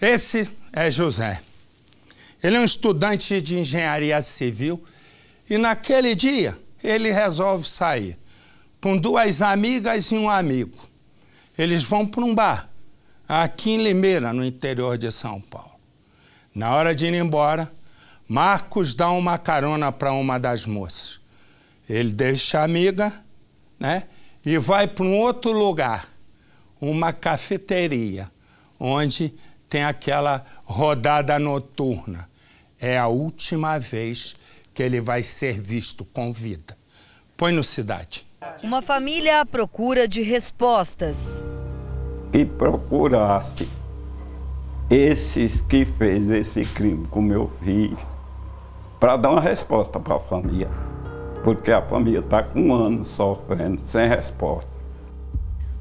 Esse é José. Ele é um estudante de engenharia civil e naquele dia ele resolve sair com 2 amigas e um amigo. Eles vão para um bar aqui em Limeira, no interior de São Paulo. Na hora de ir embora, Marcos dá uma carona para uma das moças. Ele deixa a amiga, né, e vai para um outro lugar, uma cafeteria, onde tem aquela rodada noturna. É a última vez que ele vai ser visto com vida. Põe no Cidade. Uma família à procura de respostas. Que procurasse esses que fez esse crime com meu filho, para dar uma resposta para a família. Porque a família está com 1 ano sofrendo, sem resposta.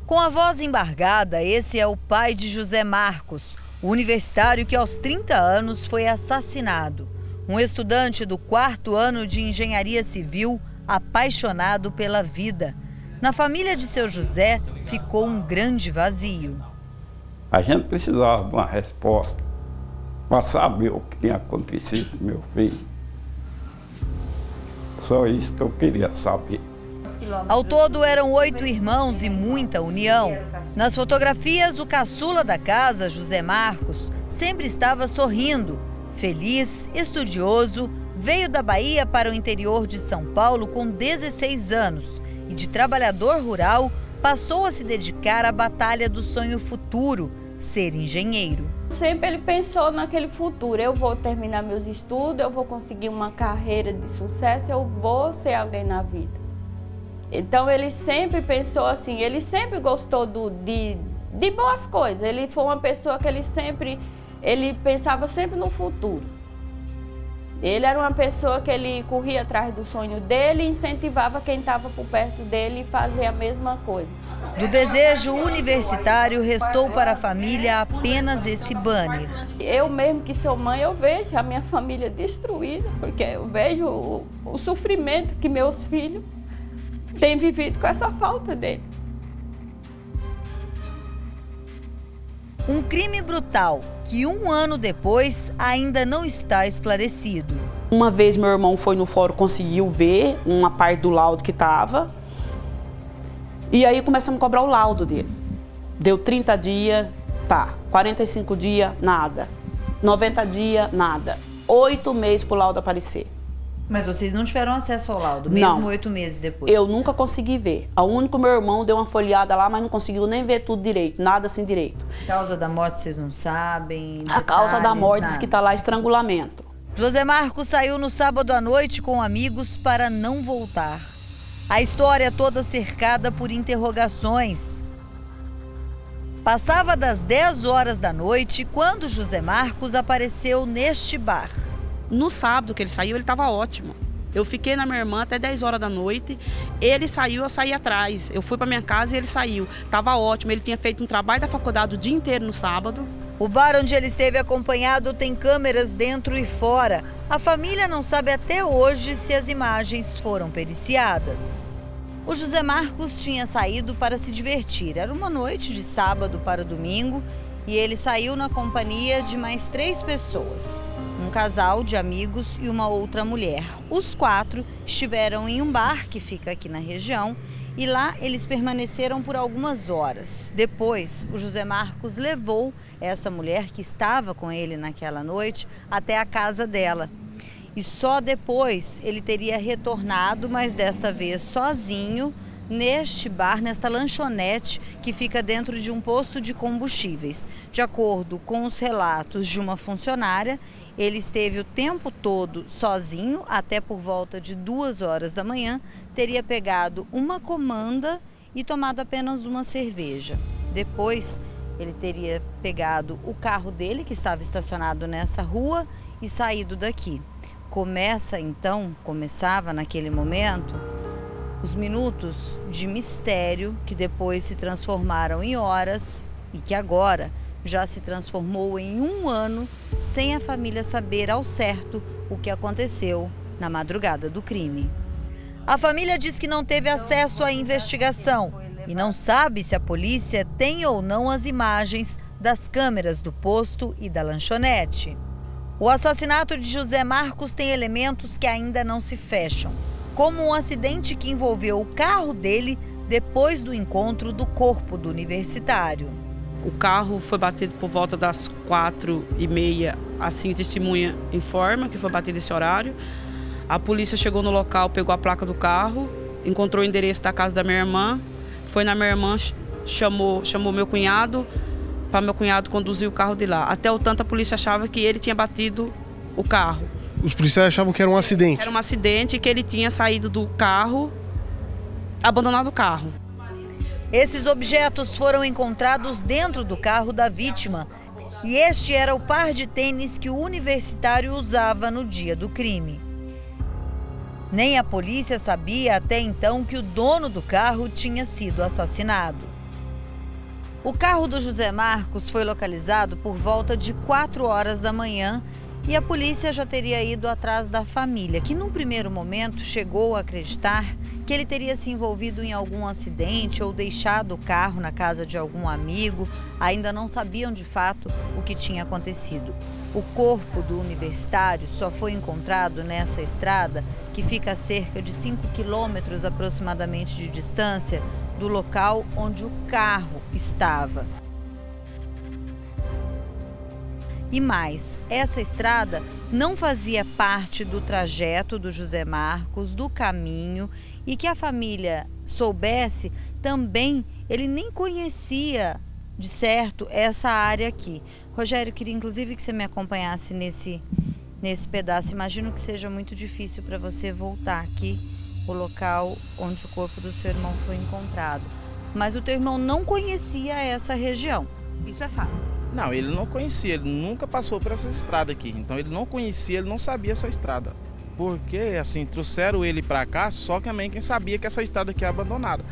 Com a voz embargada, esse é o pai de José Marcos, o universitário que aos 30 anos foi assassinado. Um estudante do 4º ano de engenharia civil, apaixonado pela vida. Na família de seu José, ficou um grande vazio. A gente precisava de uma resposta para saber o que tinha acontecido com meu filho. Só isso que eu queria saber. Ao todo eram 8 irmãos e muita união. Nas fotografias, o caçula da casa, José Marcos, sempre estava sorrindo. Feliz, estudioso, veio da Bahia para o interior de São Paulo com 16 anos e de trabalhador rural passou a se dedicar à batalha do sonho futuro, ser engenheiro. Sempre ele pensou naquele futuro, eu vou terminar meus estudos, eu vou conseguir uma carreira de sucesso, eu vou ser alguém na vida. Então ele sempre pensou assim, ele sempre gostou de boas coisas, ele foi uma pessoa que ele pensava sempre no futuro. Ele era uma pessoa que ele corria atrás do sonho dele e incentivava quem estava por perto dele a fazer a mesma coisa. Do desejo universitário, restou para a família apenas esse banner. Eu mesmo que sou mãe, eu vejo a minha família destruída, porque eu vejo o sofrimento que meus filhos têm vivido com essa falta dele. Um crime brutal que 1 ano depois ainda não está esclarecido. Uma vez meu irmão foi no fórum, conseguiu ver uma parte do laudo que estava. E aí começamos a cobrar o laudo dele. Deu 30 dias, tá. 45 dias, nada. 90 dias, nada. 8 meses para o laudo aparecer. Mas vocês não tiveram acesso ao laudo, mesmo não. 8 meses depois? Eu nunca consegui ver. O único meu irmão deu uma folheada lá, mas não conseguiu nem ver tudo direito, nada assim direito. A causa da morte vocês não sabem? A causa da morte diz que está lá estrangulamento. José Marcos saiu no sábado à noite com amigos para não voltar. A história toda cercada por interrogações. Passava das 10 horas da noite quando José Marcos apareceu neste bar. No sábado que ele saiu, ele estava ótimo. Eu fiquei na minha irmã até 10 horas da noite. Ele saiu, eu saí atrás. Eu fui para minha casa e ele saiu. Estava ótimo. Ele tinha feito um trabalho da faculdade o dia inteiro no sábado. O bar onde ele esteve acompanhado tem câmeras dentro e fora. A família não sabe até hoje se as imagens foram periciadas. O José Marcos tinha saído para se divertir. Era uma noite de sábado para domingo e ele saiu na companhia de mais 3 pessoas. Um casal de amigos e uma outra mulher. Os 4 estiveram em um bar que fica aqui na região e lá eles permaneceram por algumas horas. Depois, o José Marcos levou essa mulher que estava com ele naquela noite até a casa dela. E só depois ele teria retornado, mas desta vez sozinho, neste bar, nesta lanchonete que fica dentro de um posto de combustíveis. De acordo com os relatos de uma funcionária, ele esteve o tempo todo sozinho, até por volta de 2 horas da manhã, teria pegado uma comanda e tomado apenas uma cerveja. Depois, ele teria pegado o carro dele, que estava estacionado nessa rua, e saído daqui. Começava naquele momento, os minutos de mistério que depois se transformaram em horas e que agora já se transformou em 1 ano sem a família saber ao certo o que aconteceu na madrugada do crime. A família diz que não teve acesso à investigação e não sabe se a polícia tem ou não as imagens das câmeras do posto e da lanchonete. O assassinato de José Marcos tem elementos que ainda não se fecham, como um acidente que envolveu o carro dele depois do encontro do corpo do universitário. O carro foi batido por volta das 4h30, assim a testemunha informa que foi batido esse horário. A polícia chegou no local, pegou a placa do carro, encontrou o endereço da casa da minha irmã, foi na minha irmã, chamou meu cunhado, para meu cunhado conduzir o carro de lá. Até o tanto a polícia achava que ele tinha batido o carro. Os policiais achavam que era um acidente? Era um acidente, que ele tinha saído do carro, abandonado o carro. Esses objetos foram encontrados dentro do carro da vítima e este era o par de tênis que o universitário usava no dia do crime. Nem a polícia sabia até então que o dono do carro tinha sido assassinado. O carro do José Marcos foi localizado por volta de 4 horas da manhã e a polícia já teria ido atrás da família, que num primeiro momento chegou a acreditar que ele teria se envolvido em algum acidente ou deixado o carro na casa de algum amigo. Ainda não sabiam de fato o que tinha acontecido. O corpo do universitário só foi encontrado nessa estrada, que fica a cerca de 5 quilômetros aproximadamente de distância do local onde o carro estava. E mais, essa estrada não fazia parte do trajeto do José Marcos, do caminho, e que a família soubesse também, ele nem conhecia de certo essa área aqui. Rogério, queria inclusive que você me acompanhasse nesse pedaço. Imagino que seja muito difícil para você voltar aqui, o local onde o corpo do seu irmão foi encontrado. Mas o teu irmão não conhecia essa região, isso é fato. Não, ele não conhecia, ele nunca passou por essa estrada aqui. Então ele não conhecia, ele não sabia essa estrada. Porque, assim, trouxeram ele para cá, só que também quem sabia que essa estrada aqui é abandonada.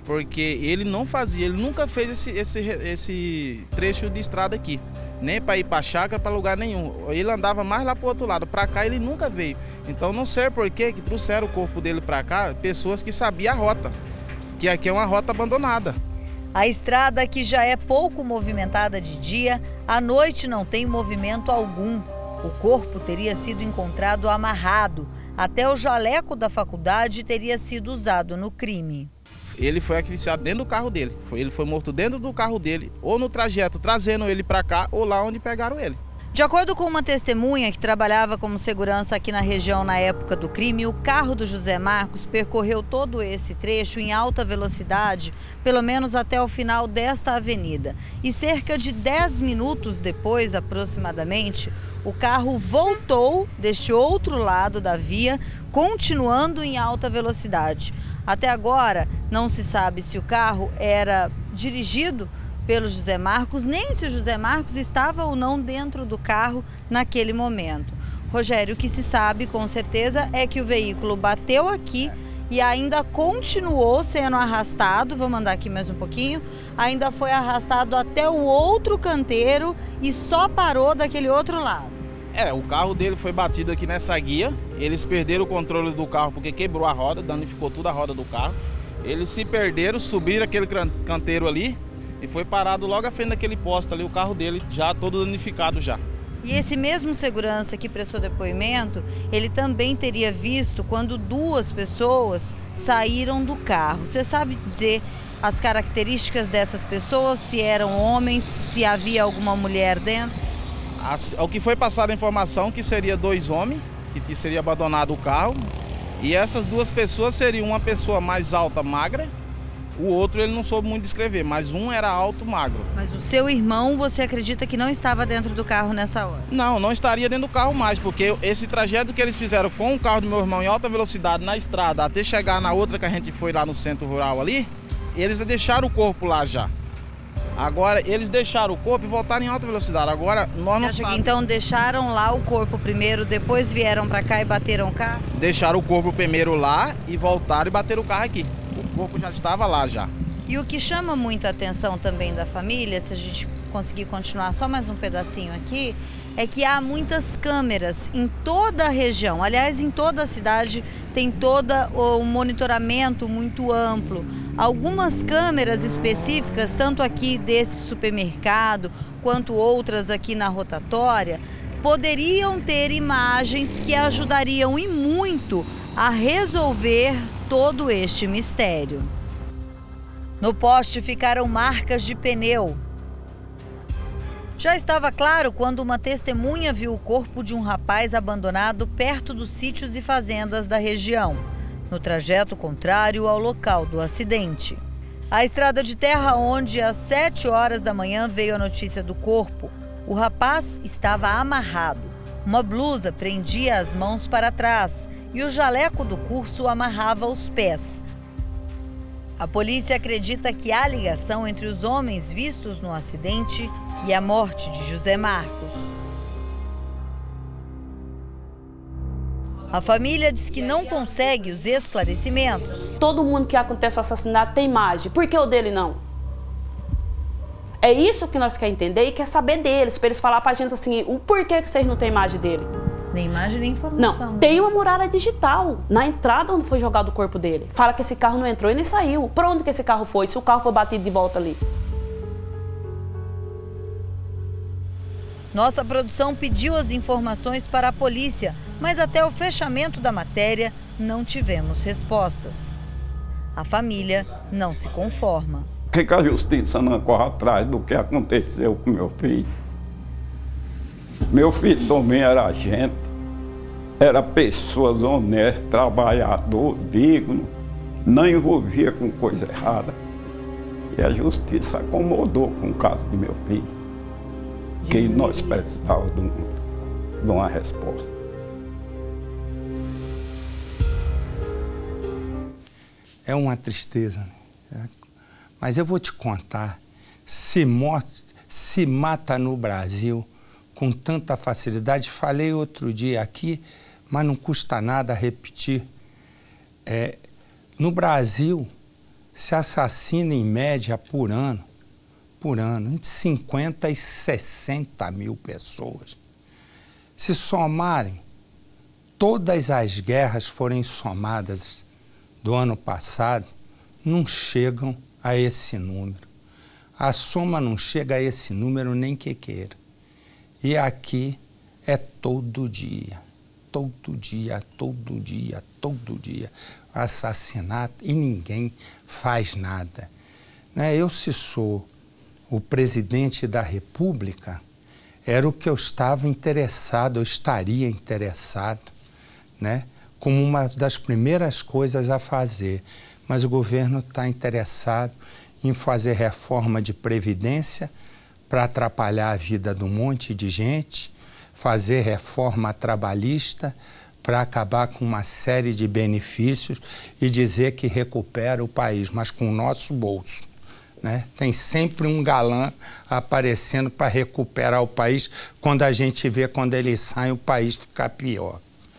Porque ele não fazia, ele nunca fez esse trecho de estrada aqui. Nem para ir para a chácara, para lugar nenhum. Ele andava mais lá para o outro lado, para cá ele nunca veio. Então não sei por que trouxeram o corpo dele para cá, pessoas que sabiam a rota. Que aqui é uma rota abandonada. A estrada, que já é pouco movimentada de dia, à noite não tem movimento algum. O corpo teria sido encontrado amarrado. Até o jaleco da faculdade teria sido usado no crime. Ele foi acriciado dentro do carro dele. Ele foi morto dentro do carro dele, ou no trajeto trazendo ele para cá, ou lá onde pegaram ele. De acordo com uma testemunha que trabalhava como segurança aqui na região na época do crime, o carro do José Marcos percorreu todo esse trecho em alta velocidade, pelo menos até o final desta avenida. E cerca de 10 minutos depois, aproximadamente, o carro voltou deste outro lado da via, continuando em alta velocidade. Até agora, não se sabe se o carro era dirigido pelo José Marcos, nem se o José Marcos estava ou não dentro do carro naquele momento. Rogério, o que se sabe com certeza é que o veículo bateu aqui e ainda continuou sendo arrastado, vamos andar aqui mais um pouquinho, ainda foi arrastado até o outro canteiro e só parou daquele outro lado. O carro dele foi batido aqui nessa guia, eles perderam o controle do carro porque quebrou a roda, danificou toda a roda do carro. Eles se perderam, subiram aquele canteiro ali, e foi parado logo à frente daquele posto ali, o carro dele já todo danificado já. E esse mesmo segurança que prestou depoimento, ele também teria visto quando 2 pessoas saíram do carro. Você sabe dizer as características dessas pessoas, se eram homens, se havia alguma mulher dentro? Ao que foi passada a informação que seria 2 homens, que seria abandonado o carro, e essas 2 pessoas seriam uma pessoa mais alta, magra. O outro ele não soube muito descrever, mas um era alto, magro. Mas o seu irmão, você acredita que não estava dentro do carro nessa hora? Não estaria dentro do carro mais, porque esse trajeto que eles fizeram com o carro do meu irmão em alta velocidade na estrada, até chegar na outra que a gente foi lá no centro rural ali, eles deixaram o corpo lá já. Agora, eles deixaram o corpo e voltaram em alta velocidade. Agora, nós não sabemos. Então, deixaram lá o corpo primeiro, depois vieram para cá e bateram o carro? Deixaram o corpo primeiro lá e voltaram e bateram o carro aqui. O corpo já estava lá já. E o que chama muita atenção também da família, se a gente conseguir continuar só mais um pedacinho aqui, é que há muitas câmeras em toda a região. Aliás, em toda a cidade tem todo um monitoramento muito amplo. Algumas câmeras específicas, tanto aqui desse supermercado quanto outras aqui na rotatória, poderiam ter imagens que ajudariam e muito a resolver todo este mistério. No poste ficaram marcas de pneu. Já estava claro quando uma testemunha viu o corpo de um rapaz abandonado perto dos sítios e fazendas da região, no trajeto contrário ao local do acidente. A estrada de terra onde às 7 horas da manhã veio a notícia do corpo, o rapaz estava amarrado. Uma blusa prendia as mãos para trás e o jaleco do curso amarrava os pés. A polícia acredita que há ligação entre os homens vistos no acidente e a morte de José Marcos. A família diz que não consegue os esclarecimentos. Todo mundo que acontece o assassinato tem imagem, por que o dele não? É isso que nós queremos entender e quer saber deles, para eles falar pra gente assim, o porquê que vocês não têm imagem dele. Nem imagem, nem informação. Não, tem uma muralha digital na entrada onde foi jogado o corpo dele. Fala que esse carro não entrou e nem saiu. Pra onde que esse carro foi, se o carro foi batido de volta ali? Nossa produção pediu as informações para a polícia, mas até o fechamento da matéria não tivemos respostas. A família não se conforma. Por que a justiça não corre atrás do que aconteceu com meu filho? Meu filho também era gente, era pessoas honestas, trabalhador, digno, não envolvia com coisa errada. E a justiça acomodou com o caso de meu filho, que nós precisávamos de uma resposta. É uma tristeza, né? Mas eu vou te contar, se mata no Brasil com tanta facilidade. Falei outro dia aqui, mas não custa nada repetir. No Brasil, se assassina em média por ano, entre 50 e 60 mil pessoas. Se somarem, todas as guerras forem somadas do ano passado, não chegam a esse número. A soma não chega a esse número nem que queira. E aqui é todo dia, assassinato e ninguém faz nada. Eu, se sou o presidente da República, era o que eu estava interessado, eu estaria interessado, como uma das primeiras coisas a fazer. Mas o governo está interessado em fazer reforma de previdência para atrapalhar a vida de um monte de gente, fazer reforma trabalhista para acabar com uma série de benefícios e dizer que recupera o país, mas com o nosso bolso. Tem sempre um galã aparecendo para recuperar o país. Quando a gente vê, quando eles saem, o país fica pior.